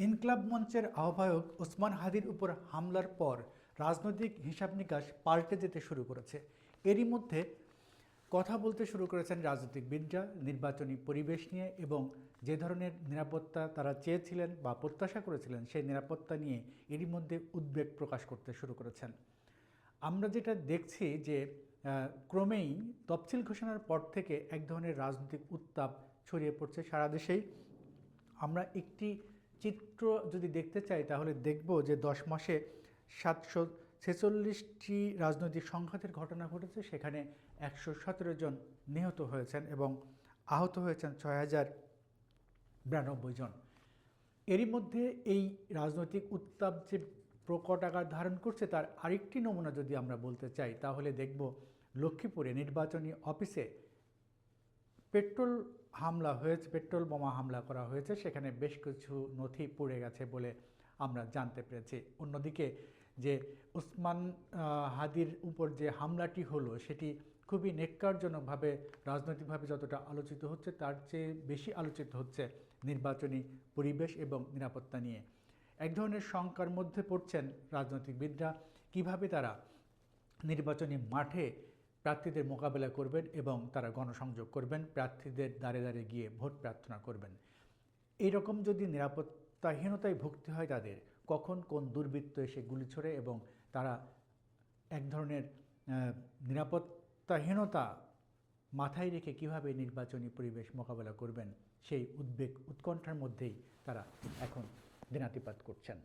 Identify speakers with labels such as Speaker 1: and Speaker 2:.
Speaker 1: ইনকিলাব মঞ্চের আহ্বায়ক ওসমান হাদির উপর হামলার পর রাজনৈতিক হিসাব নিকাশ পাল্টে যেতে শুরু করেছে। এরই মধ্যে কথা বলতে শুরু করেছেন রাজনীতিবিদরা নির্বাচনী পরিবেশ নিয়ে এবং যে ধরনের নিরাপত্তা তারা চেয়েছিলেন বা প্রত্যাশা করেছিলেন সেই নিরাপত্তা নিয়ে এরই মধ্যে উদ্বেগ প্রকাশ করতে শুরু করেছেন। আমরা যেটা দেখছি যে ক্রমেই তফসিল ঘোষণার পর থেকে এক ধরনের রাজনৈতিক উত্তাপ ছড়িয়ে পড়ছে সারা দেশেই। আমরা একটি চিত্র যদি দেখতে চাই তাহলে দেখব যে 10 মাসে 746টি রাজনৈতিক সংঘাতের ঘটনা ঘটেছে, সেখানে 117 জন নিহত হয়েছেন এবং আহত হয়েছেন 6092 জন। এরই মধ্যে এই রাজনৈতিক উত্তাপ যে প্রকট আকার ধারণ করছে তার আরেকটি নমুনা যদি আমরা বলতে চাই তাহলে দেখব লক্ষ্মীপুরে নির্বাচনী অফিসে পেট্রোল বোমা হামলা করা হয়েছে, সেখানে বেশ কিছু নথি পুড়ে গেছে বলে আমরা জানতে পেরেছি। অন্যদিকে যে ওসমান হাদির উপর যে হামলাটি হলো সেটি খুবই নেক্কারজনকভাবে রাজনৈতিকভাবে যতটা আলোচিত হচ্ছে তার চেয়ে বেশি আলোচিত হচ্ছে নির্বাচনী পরিবেশ এবং নিরাপত্তা নিয়ে। এক ধরনের শঙ্কার মধ্যে পড়ছেন রাজনৈতিকবিদরা কিভাবে তারা নির্বাচনী মাঠে প্রার্থীদের মোকাবেলা করবেন এবং তারা গণসংযোগ করবেন, প্রার্থীদের দ্বারে দ্বারে গিয়ে ভোট প্রার্থনা করবেন। এইরকম যদি নিরাপত্তাহীনতায় ভুগতে হয় তাদের, কখন কোন দুর্বৃত্ত এসে গুলি ছোড়ে এবং তারা এক ধরনের নিরাপত্তাহীনতা মাথায় রেখে কিভাবে নির্বাচনী পরিবেশ মোকাবেলা করবেন সেই উদ্বেগ উৎকণ্ঠার মধ্যেই তারা এখন দিনাতিপাত করছেন।